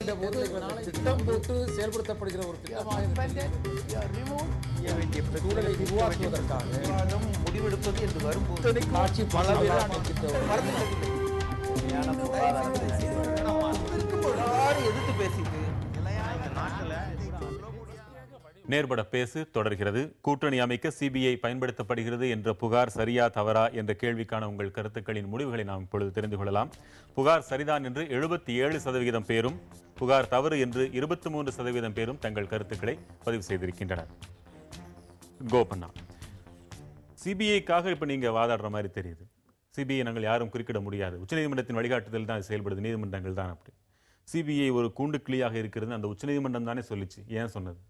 என்கின்ற போது திட்டம் போட்டு செயல்படுத்தப்படுகிற ஒரு திட்டமாக சூழலை உருவாக்குவதற்காக முடிவெடுப்பது என்று வரும்போது ஆட்சி எதிர்த்து பேசிட்டு நேர்பட பேசு தொடர்கிறது. கூட்டணி அமைக்க சிபிஐ பயன்படுத்தப்படுகிறது என்ற புகார் சரியா தவறா என்ற கேள்விக்கான உங்கள் கருத்துக்களின் முடிவுகளை நாம் இப்பொழுது தெரிந்து கொள்ளலாம். புகார் சரிதான் என்று 77% பேரும், புகார் தவறு என்று 23% பேரும் தங்கள் கருத்துக்களை பதிவு செய்திருக்கின்றனர். கோபண்ணா, சிபிஐக்காக இப்ப நீங்க வாதாடுற மாதிரி தெரியுது. சிபிஐ நாங்கள் யாரும் குறிப்பிட முடியாது, உச்சநீதிமன்றத்தின் வழிகாட்டுதல் தான் செயல்படுது, நீதிமன்றங்கள் தான் அப்படி. சிபிஐ ஒரு கூண்டு கிளியாக இருக்கிறது அந்த உச்சநீதிமன்றம் தானே சொல்லிச்சு, ஏன் சொன்னது?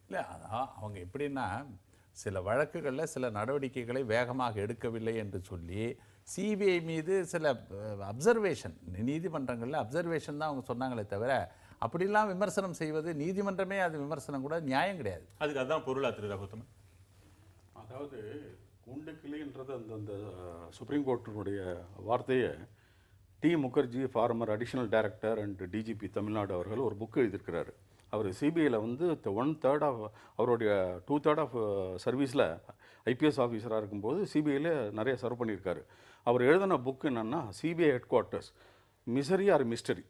இல்லை, அதான் அவங்க எப்படின்னா சில வழக்குகளில் சில நடவடிக்கைகளை வேகமாக எடுக்கவில்லை என்று சொல்லி சிபிஐ மீது சில அப்சர்வேஷன், நீதிமன்றங்களில் அப்சர்வேஷன் தான் அவங்க சொன்னாங்களே தவிர அப்படிலாம் விமர்சனம் செய்வது, நீதிமன்றமே அது விமர்சனம் கூட நியாயம் கிடையாது. அதுக்கு அதுதான் பொருளா திரு ரகுத்தமன்? அதாவது கூண்டுக்கிளின்றது அந்த சுப்ரீம் கோர்ட்டினுடைய வார்த்தையை D Mukherjee, former additional director and DGP Tamil Nadu அவர்கள் ஒரு புக்கு எழுதியிருக்கிறாரு. அவர் சிபிஐயில் வந்து 1/3 ஆஃப் அவருடைய 2/3 ஆஃப் சர்வீஸில் ஐபிஎஸ் ஆஃபீஸராக இருக்கும்போது சிபிஐயில் நிறைய சர்வ் பண்ணியிருக்காரு. அவர் எழுதின புக்கு என்னென்னா CBI headquarters misery or mystery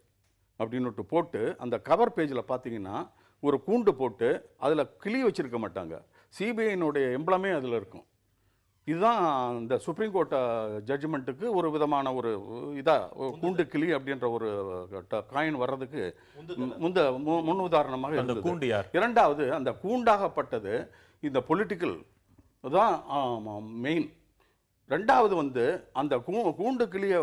அப்படின்னுட்டு போட்டு அந்த கவர் பேஜில் பார்த்தீங்கன்னா ஒரு கூண்டு போட்டு அதில் கிளி வச்சுருக்க மாட்டாங்க, சிபிஐனுடைய எம்ப்ளமே அதில் இருக்கும். இதுதான் இந்த சுப்ரீம் கோர்ட் ஜட்ஜ்மெண்ட்டுக்கு ஒரு விதமான ஒரு இதாக கூண்டு கிளி அப்படின்ற ஒரு காயின் வர்றதுக்கு முன் உதாரணமாக இருந்தது. இரண்டாவது, அந்த கூண்டாகப்பட்டது இந்த பொலிட்டிக்கல் தான் மெயின். ரெண்டாவது வந்து அந்த கூண்டு கிளியை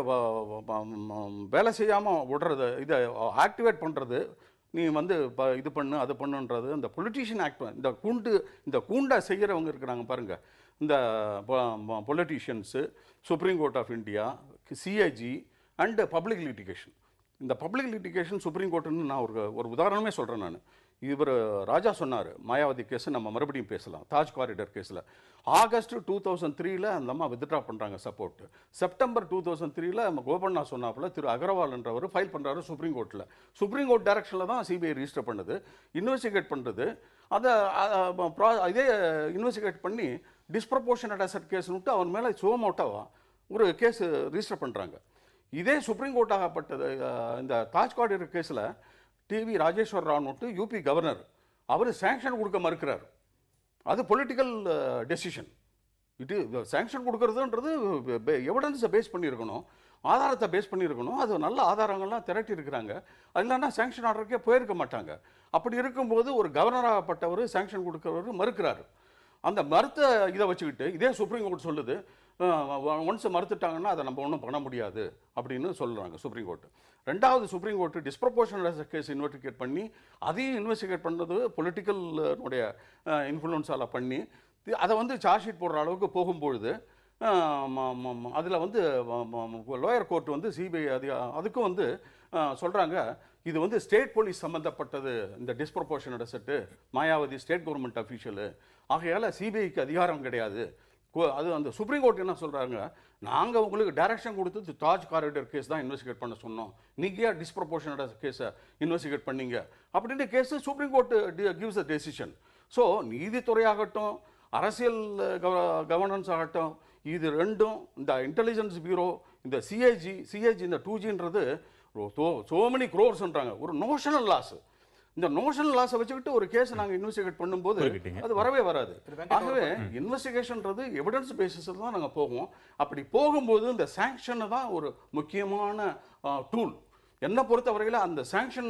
வேலை செய்யாமல் விடுறது, இதை ஆக்டிவேட் பண்ணுறது, நீ வந்து இது பண்ணு அது பண்ணுன்றது அந்த பொலிட்டீஷியன் ஆக்ட். இந்த கூண்டை செய்கிறவங்க இருக்கிறாங்க பாருங்கள், இந்த politicians, Supreme Court of India, CIG and public litigation. இந்த பப்ளிக் லிட்டிகேஷன் சுப்ரீம் கோர்ட்டுன்னு நான் ஒரு உதாரணமே சொல்கிறேன். நான் இவர் ராஜா சொன்னார் மாயாவதி கேஸ் நம்ம மறுபடியும் பேசலாம். தாஜ் காரிடர் கேஸில் ஆகஸ்ட் 2003 அந்த அம்மா வித்ட்ரா பண்ணுறாங்க சப்போர்ட். செப்டம்பர் 2003 கோபண்ணா சொன்னாப்புல திரு அகர்வால் என்றவர் ஃபைல் பண்ணுறாரு சுப்ரீம் கோர்ட்டில். சுப்ரீம் கோர்ட் டைரக்ஷனில் தான் சிபிஐ ரிஜிஸ்டர் பண்ணுது, இன்வெஸ்டிகேட் பண்ணுறது. அதை இதே இன்வெஸ்டிகேட் பண்ணி டிஸ்ப்ரப்போர்ஷனட் அசெட் கேஸ்னுட்டு அவன் மேலே சுவமோட்டோவா ஒரு கேஸ் ரிஜிஸ்டர் பண்ணுறாங்க. இதே சுப்ரீம் கோர்ட் ஆகப்பட்டது இந்த தாஜ் காரிடர் கேஸில் டிவி ராஜேஸ்வர் ராவ்னுட்டு யூபி கவர்னர் அவர் சாங்ஷன் கொடுக்க மறுக்கிறார். அது பொலிட்டிக்கல் டெசிஷன். இது சாங்ஷன் கொடுக்கறதுன்றது எவிடன்ஸை பேஸ் பண்ணியிருக்கணும், ஆதாரத்தை பேஸ் பண்ணியிருக்கணும். அது நல்ல ஆதாரங்கள்லாம் திரட்டி இருக்கிறாங்க. அது இல்லைன்னா சாங்ஷன் ஆர்டருக்கே போயிருக்க மாட்டாங்க. அப்படி இருக்கும்போது ஒரு கவர்னராகப்பட்டவர் சாங்ஷன் கொடுக்கிறவர் மறுக்கிறார். அந்த மறுத்த இதை வச்சுக்கிட்டு இதே சுப்ரீம் கோர்ட் சொல்லுது, ஒன்ஸ் மறுத்துட்டாங்கன்னா அதை நம்ம ஒன்றும் பண்ண முடியாது அப்படின்னு சொல்கிறாங்க சுப்ரீம் கோர்ட்டு. ரெண்டாவது, சுப்ரீம் கோர்ட்டு டிஸ்ப்ரப்போர்ஷனல் கேஸ் இன்வெஸ்டிகேட் பண்ணி அதையும் இன்வெஸ்டிகேட் பண்ணுறது பொலிட்டிக்கலுடைய இன்ஃப்ளூயன்ஸால் பண்ணி அதை வந்து சார்ஜ் ஷீட் போடுற அளவுக்கு போகும்பொழுது அதில் வந்து லோயர் கோர்ட் வந்து சிபிஐ அதுக்கும் வந்து சொல்கிறாங்க, இது வந்து ஸ்டேட் போலீஸ் சம்மந்தப்பட்டது, இந்த disproportionate asset, Mayawati state government official, ஆகையால் சிபிஐக்கு அதிகாரம் கிடையாது. அது அந்த சுப்ரீம் கோர்ட் என்ன சொல்கிறாங்க, நாங்கள் உங்களுக்கு டைரக்ஷன் கொடுத்து தாஜ் காரிடர் கேஸ் தான் இன்வெஸ்டிகேட் பண்ண சொன்னோம், நீங்கள் டிஸ்ப்ரப்போர்ஷனட் கேஸை இன்வெஸ்டிகேட் பண்ணீங்க அப்படின்னு case Supreme Court gives a decision. So நீதித்துறையாகட்டும், அரசியல் கவர்னன்ஸ் ஆகட்டும், இது ரெண்டும், இந்த இன்டெலிஜென்ஸ் பியூரோ, இந்த சிஐஜி இந்த 2Gன்றது சோ மெனி க்ரோர்ஸ்ன்றாங்க. ஒரு நோஷனல் லாஸ். இந்த நோஷனல் லாஸை வச்சுக்கிட்டு ஒரு கேஸ் நாங்கள் இன்வெஸ்டிகேட் பண்ணும்போது அது வரவே வராது. ஆகவே இன்வெஸ்டிகேஷன்றது எவிடன்ஸ் பேசிஸில் தான் நாங்கள் போவோம். அப்படி போகும்போது இந்த சாங்ஷனை தான் ஒரு முக்கியமான டூல். என்னை பொறுத்தவரையில் அந்த சாங்ஷன்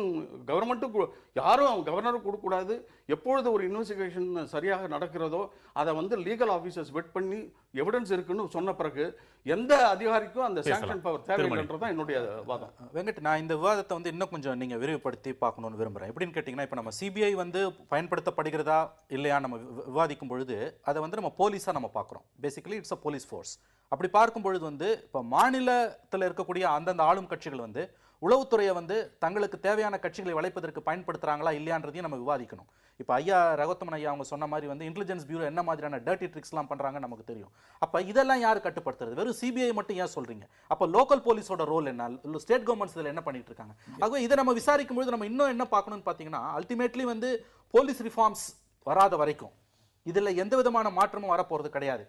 கவர்மெண்ட்டுக்கு யாரும் கவர்னருக்கு கொடுக்கக்கூடாது. எப்பொழுது ஒரு இன்வெஸ்டிகேஷன் சரியாக நடக்கிறதோ அதை வந்து லீகல் ஆஃபீஸர்ஸ் வெட் பண்ணி எவிடன்ஸ் இருக்குன்னு சொன்ன பிறகு எந்த அதிகாரிக்கும் அந்த சாங்ஷன் பவர் தேவையில்லைன்றது தான் என்னுடைய வாதம். வெங்கட், நான் இந்த விவாதத்தை வந்து இன்னும் கொஞ்சம் நீங்கள் விரிவுபடுத்தி பார்க்கணும்னு விரும்புகிறேன். எப்படின்னு கேட்டிங்கன்னா, இப்போ நம்ம சிபிஐ வந்து பயன்படுத்தப்படுகிறதா இல்லையா நம்ம விவாதிக்கும் பொழுது அதை வந்து நம்ம போலீஸாக நம்ம பார்க்குறோம். Basically it's a police force. அப்படி பார்க்கும் பொழுது வந்து இப்போ மாநிலத்தில் இருக்கக்கூடிய அந்தந்த ஆளும் கட்சிகள் வந்து உளவுத்துறையை வந்து தங்களுக்கு தேவையான கட்சிகளை வளைப்பதற்கு பயன்படுத்துறாங்களா இல்லையான்றதையும் நம்ம விவாதிக்கணும். இப்போ ஐயா ரகோத்தமன் ஐயா அவங்க சொன்ன மாதிரி வந்து இன்டெலிஜென்ஸ் பியூரோ என்ன மாதிரியான டர்ட்டி ட்ரிக்ஸ்லாம் பண்றாங்க நமக்கு தெரியும். அப்ப இதெல்லாம் யார் கட்டுப்படுத்துறது? வெறும் சிபிஐ மட்டும் ஏன் சொல்றீங்க? அப்ப லோக்கல் போலீஸோட ரோல் என்ன, ஸ்டேட் கவர்மெண்ட்ஸ் இதில் என்ன பண்ணிட்டு இருக்காங்க? ஆகவே இதை நம்ம விசாரிக்கும் பொழுது நம்ம இன்னும் என்ன பார்க்கணும்னு பார்த்தீங்கன்னா, அல்டிமேட்லி வந்து போலீஸ் ரிஃபார்ம்ஸ் வராத வரைக்கும் இதுல எந்த விதமான மாற்றமும் வரப்போறது கிடையாது.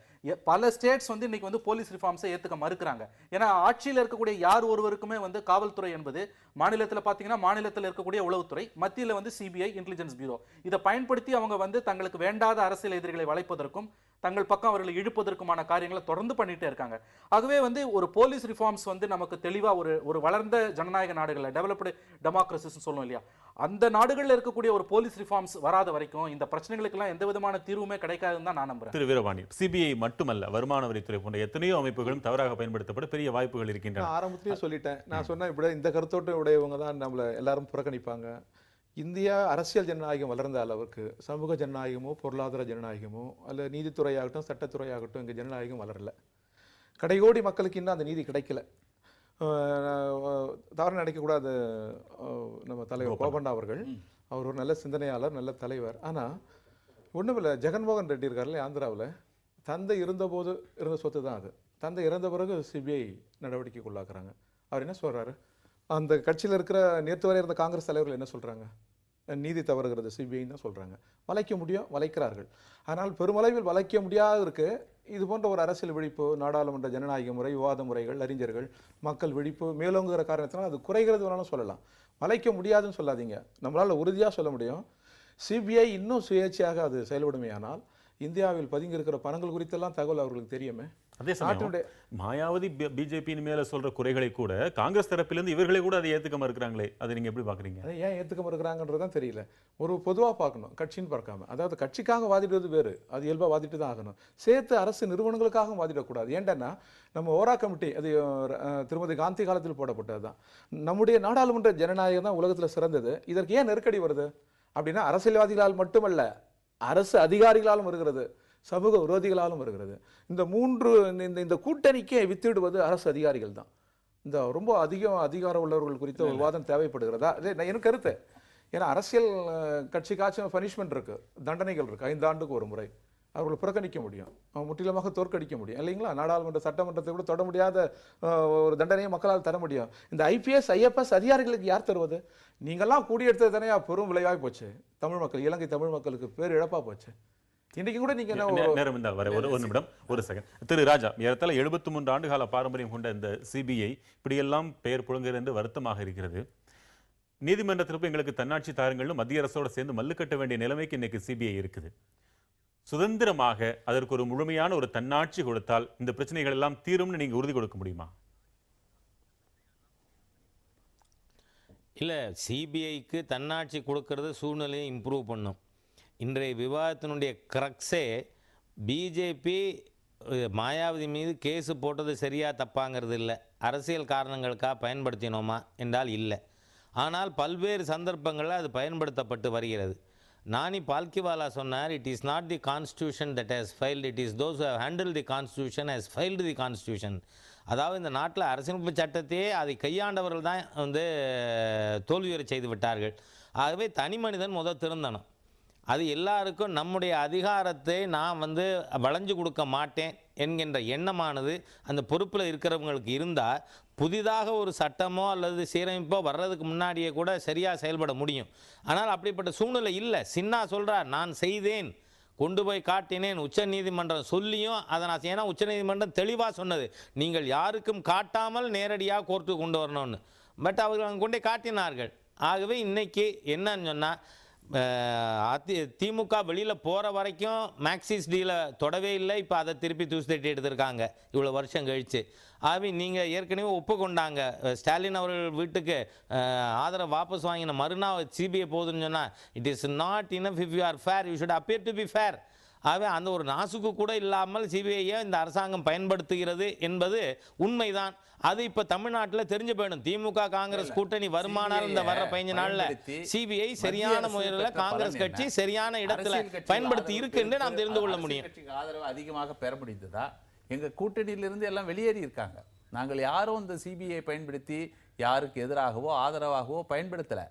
பல ஸ்டேட்ஸ் வந்து இன்னைக்கு வந்து போலீஸ் ரிஃபார்ம்ஸை ஏத்துக்க மறுக்கிறாங்க. ஏன்னா ஆட்சியில் இருக்கக்கூடிய யார் ஒருவருக்குமே வந்து காவல்துறை என்பது மாநிலத்தில் பார்த்தீங்கன்னா மாநிலத்தில் இருக்கக்கூடிய உளவுத்துறை, மத்தியில் வந்து சிபிஐ இன்டெலிஜென்ஸ் பியூரோ, இதை பயன்படுத்தி அவங்க வந்து தங்களுக்கு வேண்டாத அரசியல் எதிரிகளை வளைப்பதற்கும் தங்கள் பக்கம் அவர்களை இழுப்பதற்குமான காரியங்களை தொடர்ந்து பண்ணிட்டே இருக்காங்க. ஆகவே வந்து ஒரு போலீஸ் ரிஃபார்ம்ஸ் வந்து நமக்கு தெளிவா ஒரு வளர்ந்த ஜனநாயக நாடுகள்ல டெவலப்டு டெமோக்ரசிஸ் சொல்லுவோம் இல்லையா, அந்த நாடுகளில் இருக்கக்கூடிய ஒரு போலீஸ் ரிஃபார்ம்ஸ் வராத வரைக்கும் இந்த பிரச்சனைகளுக்கெல்லாம் எந்த விதமான தீர்வுமே கிடைக்காதுன்னு தான் நான் நம்புறேன். திரு வீரபாண்டி, சிபிஐ மட்டுமல்ல வருமான வரித்துறை போன்ற எத்தனையோ அமைப்புகளும் தவறாக பயன்படுத்தப்பட பெரிய வாய்ப்புகள் இருக்கின்றன. ஆரம்பத்திலேயே சொல்லிட்டேன். நான் சொன்ன இப்படி இந்த கருத்தோட்ட உடையவங்க தான் நம்மளை எல்லாரும் புறக்கணிப்பாங்க. இந்தியா அரசியல் ஜனநாயகம் வளர்ந்த அளவுக்கு சமூக ஜனநாயகமோ பொருளாதார ஜனநாயகமோ அல்ல நீதித்துறையாகட்டும் சட்டத்துறையாகட்டும் இங்கே ஜனநாயகம் வளரல. கடைகோடி மக்களுக்கு இன்னும் அந்த நீதி கிடைக்கல. தவறு நினைக்கக்கூடாது. நம்ம தலைவர் கோபண்ணா அவர்கள் அவர் ஒரு நல்ல சிந்தனையாளர், நல்ல தலைவர். ஆனால் ஒன்றும் இல்லை, ஜெகன்மோகன் ரெட்டி இருக்கார்ல ஆந்திராவில், தந்தை இருந்தபோது இருந்த சொத்து தான் அது. தந்தை இறந்த பிறகு சிபிஐ நடவடிக்கைக்குள்ளாக்குறாங்க. அவர் என்ன சொல்கிறாரு? அந்த கட்சியில் இருக்கிற நேற்று வரை இருந்த காங்கிரஸ் தலைவர்கள் என்ன சொல்கிறாங்க? நீதி தவறுகிறது சிபிஐன்னு தான் சொல்கிறாங்க. வளைக்க முடியும், வளைக்கிறார்கள். ஆனால் பெருமளவில் வளைக்க முடியாது இருக்கு. இது போன்ற ஒரு அரசியல் விழிப்பு, நாடாளுமன்ற ஜனநாயக முறை, விவாத முறைகள், அறிஞர்கள், மக்கள் விழிப்பு மேலோங்குகிற காரணத்தினால் அது குறைகிறது வேணாலும் சொல்லலாம். வளைக்க முடியாதுன்னு சொல்லாதீங்க. நம்மளால் உறுதியாக சொல்ல முடியும், சிபிஐ இன்னும் சுயேட்சையாக அது செயல்படுமையானால் இந்தியாவில் பதுங்கி இருக்கிற பணங்கள் குறித்தெல்லாம் தகவல் அவர்களுக்கு தெரியுமே. அதே சமயம் மாயாவதி பிஜேபியின் மேல சொல்ற குறைகளை கூட காங்கிரஸ் தரப்பிலிருந்து இவர்களே கூட அதை ஏத்துக்க மறுக்கிறாங்களே, அதை நீங்க எப்படி பாக்குறீங்க? அதை ஏன் ஏத்துக்க மறுக்கிறாங்கன்றதான் தெரியல. ஒரு பொதுவா பார்க்கணும், கட்சின்னு பார்க்காம. அதாவது கட்சிக்காக வாதிடுவது வேறு, அது இயல்பா வாதிட்டு தான் ஆகணும். சேர்த்து அரசு நிறுவனங்களுக்காக வாதிடக்கூடாது. ஏன்டா நம்ம ஓரா கமிட்டி அது திருமதி காந்தி காலத்தில் போடப்பட்டதுதான். நம்முடைய நாடாளுமன்ற ஜனநாயகம் தான் உலகத்தில் சிறந்தது. இதற்கு ஏன் நெருக்கடி வருது அப்படின்னா, அரசியல்வாதிகளால் மட்டுமல்ல, அரசு அதிகாரிகளாலும் வருகிறது, சமூக விரோதிகளாலும் வருகிறது. இந்த கூட்டணிக்கே வித்திடுவது அரசு அதிகாரிகள் தான். இந்த ரொம்ப அதிகாரம் உள்ளவர்கள் குறித்த ஒரு வாதம் தேவைப்படுகிறதா? எனக்கு கருத்து. ஏன்னா அரசியல் கட்சிக்காச்சும் பனிஷ்மெண்ட் இருக்கு, தண்டனைகள் இருக்கு. 5 ஆண்டுக்கு ஒரு முறை அவர்களை புறக்கணிக்க முடியும், முற்றிலுமாக தோற்கடிக்க முடியும் இல்லைங்களா? நாடாளுமன்ற சட்டமன்றத்தை கூட தொட முடியாத ஒரு தண்டனையை மக்களால் தர முடியும். இந்த ஐபிஎஸ் ஐஎஃப்எஸ் அதிகாரிகளுக்கு யார் தருவது? நீங்கள்லாம் கூடியெடுத்தது தானே பெரும் விளைவாய் போச்சு. தமிழ் மக்கள், இலங்கை தமிழ் மக்களுக்கு பேர் இழப்பா போச்சு. இன்னைக்கு கூட நீங்க நேரம் இருந்தால் வர ஒரு நிமிடம், ஒரு செகண்ட். திரு ராஜா, ஏறத்தாழ 73 ஆண்டுகால பாரம்பரியம் கொண்ட இந்த சிபிஐ இப்படியெல்லாம் பெயர் புழங்குகிறது என்று வருத்தமாக இருக்கிறது. நீதிமன்றத்திற்கு எங்களுக்கு தன்னாட்சி தாருங்கள்னு மத்திய அரசோட சேர்ந்து மல்லு கட்ட வேண்டிய நிலைமைக்கு இன்னைக்கு சிபிஐ இருக்குது. சுதந்திரமாக அதற்கு ஒரு முழுமையான ஒரு தன்னாட்சி கொடுத்தால் இந்த பிரச்சனைகள் எல்லாம் தீரும்னு நீங்க உறுதி கொடுக்க முடியுமா? இல்லை, சிபிஐக்கு தன்னாட்சி கொடுக்கறது சூழ்நிலையை இம்ப்ரூவ் பண்ணும். இன்றைய விவாதத்தினுடைய கிரக்ஸே பிஜேபி மாயாவதி மீது கேஸு போட்டது சரியா தப்பாங்கிறது இல்லை, அரசியல் காரணங்களுக்காக பயன்படுத்தினோமா என்றால் இல்லை. ஆனால் பல்வேறு சந்தர்ப்பங்களில் அது பயன்படுத்தப்பட்டு வருகிறது. நானி பால்கிவாலா சொன்னார், it is not the constitution that has filed, it is those who have handle the constitution has filed the constitution. அதாவது இந்த நாட்டில் அரசியலமைப்பு சட்டத்தையே அதை கையாண்டவர்கள் தான் தோல்வியுறை செய்து விட்டார்கள். ஆகவே தனி மனிதன் திருந்தணும். அது எல்லாருக்கும் நம்முடைய அதிகாரத்தை நான் வளைஞ்சு கொடுக்க மாட்டேன் என்கின்ற எண்ணமானது அந்த பொறுப்பில் இருக்கிறவங்களுக்கு இருந்தால் புதிதாக ஒரு சட்டமோ அல்லது சீரமைப்போ வர்றதுக்கு முன்னாடியே கூட சரியாக செயல்பட முடியும். ஆனால் அப்படிப்பட்ட சூழ்நிலை இல்லை. சின்னா சொல்கிறார், நான் செய்தேன், கொண்டு போய் காட்டினேன், உச்ச நீதிமன்றம் சொல்லியும் அதை நான் ஏன்னா உச்ச நீதிமன்றம் தெளிவாக சொன்னது, நீங்கள் யாருக்கும் காட்டாமல் நேரடியாக கோர்ட்டுக்கு கொண்டு வரணும்னு. பட் அவர்கள் அங்கே கொண்டே காட்டினார்கள். ஆகவே இன்னைக்கு என்னன்னு சொன்னால், திமுக வெளியில் போகிற வரைக்கும் மேக்சிஸ் டீலை தொடவே இல்லை. இப்போ அதை திருப்பி தூசி எடுத்திருக்காங்க இவ்வளோ வருஷம் கழித்து. ஆகவே நீங்கள் ஏற்கனவே ஒப்புக்கொண்டாங்க, ஸ்டாலின் அவர்கள் வீட்டுக்கு ஆதரவு வாபஸ் வாங்கின மறுநாள் சிபிஐ போகுதுன்னு சொன்னால், it is not enough if you are fair, you should appear to be fair. ஆகவே அந்த ஒரு நாசுக்கு கூட இல்லாமல் சிபிஐயை இந்த அரசாங்கம் பயன்படுத்துகிறது என்பது உண்மைதான். அது இப்போ தமிழ்நாட்டில் தெரிஞ்சு போயிடும். திமுக காங்கிரஸ் கூட்டணி வருமானால் இந்த வர்ற 15 நாளில் சிபிஐ சரியான முறையில் காங்கிரஸ் கட்சி சரியான இடத்துல பயன்படுத்தி இருக்கு என்று நாம் தெரிந்து கொள்ள முடியும். ஆதரவு அதிகமாக பெற முடிந்ததா? எங்க கூட்டணியிலிருந்து எல்லாம் வெளியேறி இருக்காங்க. நாங்கள் யாரும் இந்த சிபிஐ பயன்படுத்தி யாருக்கு எதிராகவோ ஆதரவாகவோ பயன்படுத்தலை.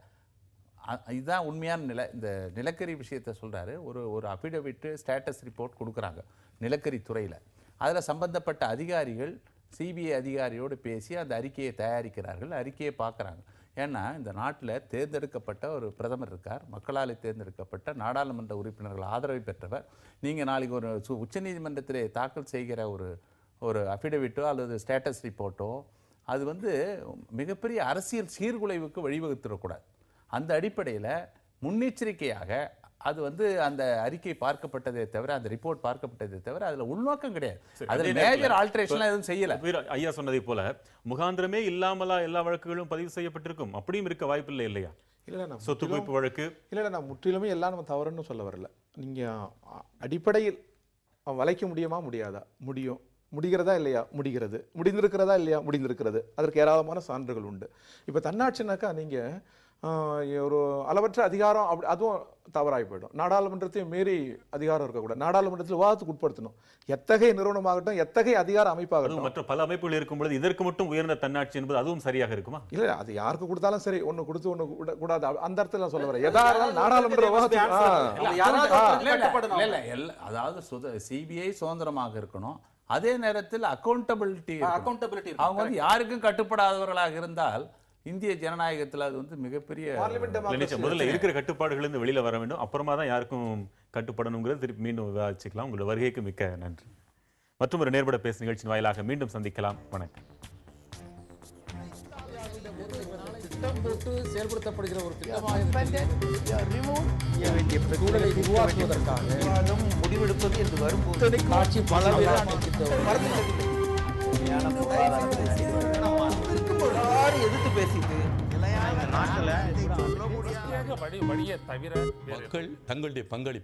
இதுதான் உண்மையான நிலை. இந்த நிலக்கரி விஷயத்தை சொல்கிறாரு. ஒரு அஃபிடவிட்டு ஸ்டேட்டஸ் ரிப்போர்ட் கொடுக்குறாங்க நிலக்கரி துறையில். அதில் சம்பந்தப்பட்ட அதிகாரிகள் சிபிஐ அதிகாரியோடு பேசி அந்த அறிக்கையை தயாரிக்கிறார்கள், அறிக்கையை பார்க்குறாங்க. ஏன்னா இந்த நாட்டில் தேர்ந்தெடுக்கப்பட்ட ஒரு பிரதமர் இருக்கார், மக்களால் தேர்ந்தெடுக்கப்பட்ட நாடாளுமன்ற உறுப்பினர்கள் ஆதரவை பெற்றவர். நீங்கள் நாளைக்கு ஒரு உச்சநீதிமன்றத்திலே தாக்கல் செய்கிற ஒரு அஃபிடவிட்டோ அல்லது ஸ்டேட்டஸ் ரிப்போர்ட்டோ அது மிகப்பெரிய அரசியல் சீர்குலைவுக்கு வழிவகுத்துடக்கூடாது. அந்த அடிப்படையில் முன்னெச்சரிக்கையாக அது அந்த அறிக்கை பார்க்கப்பட்டதே தவிர, அந்த ரிப்போர்ட் பார்க்கப்பட்டதே தவிர அதில் உள்நோக்கம் கிடையாது. அதில் மேஜர் ஆல்ட்ரேஷன் எதுவும் செய்யல. ஐயா சொன்னதை போல முகாந்திரமே இல்லாமலா எல்லா வழக்குகளும் பதிவு செய்யப்பட்டிருக்கும்? அப்படியும் இருக்க வாய்ப்பில்லை இல்லையா? இல்லை, சொத்து குவிப்பு வழக்கு இல்லை, நான் முற்றிலுமே எல்லாம் நம்ம தவறுன்னு சொல்ல வரல. நீங்கள் அடிப்படையில் வளைக்க முடியுமா முடியாதா? முடிகிறதா இல்லையா? முடிகிறது. முடிந்திருக்கிறதா இல்லையா? முடிந்திருக்கிறது. அதற்கு ஏராளமான சான்றுகள் உண்டு. இப்போ தன்னாட்சினாக்கா நீங்கள் ஒரு அளவற்ற அதிகாரம் அதுவும் தவறாகி போயிடும். நாடாளுமன்றத்தையும் மீறி அதிகாரம் இருக்கக்கூடாது. நாடாளுமன்றத்தில் விவாதத்துக்கு உட்படுத்தணும். எத்தகைய நிறுவனமாகட்டும், எத்தகைய அதிகார அமைப்பாகட்டும். மற்ற பல அமைப்புகள் இருக்கும்பொழுது இதற்கு மட்டும் உயர்ந்த தன்னாட்சி என்பது அதுவும் சரியாக இருக்குமா? இல்லை, அது யாருக்கு கொடுத்தாலும் சரி, ஒன்று கொடுத்து ஒன்று கூடாது, அந்த அர்த்தத்தில் நான் சொல்ல வரேன். எதாவது நாடாளுமன்ற அதாவது சிபிஐ சுதந்திரமாக இருக்கணும். அதே நேரத்தில் அக்கௌண்டபிலிட்டி அவங்க யாருக்கும் கட்டுப்படாதவர்களாக இருந்தால் இந்திய ஜனநாயகத்தில் அது மிகப்பெரிய முதல்ல இருக்கிற கட்டுப்பாடுகள் இருந்து வெளியில வர வேண்டும். அப்புறமா தான் யாருக்கும் கட்டுப்படணுங்கிறது திருப்பி மீண்டும் விவாதிச்சுக்கலாம். உங்களோட வருகைக்கு மிக்க நன்றி. மற்றும் ஒரு நேர்பட பேசு நிகழ்ச்சியின் வாயிலாக மீண்டும் சந்திக்கலாம். வணக்கம். திட்டம் போட்டு செயல்படுத்தப்படுகிற ஒரு சூழலை உருவாக்குவதற்காக முடிவெடுப்பது என்று வரும்போது ஆட்சி பல எதிர்த்து பேசிட்டு மக்கள் தங்களுடைய பங்களிப்பு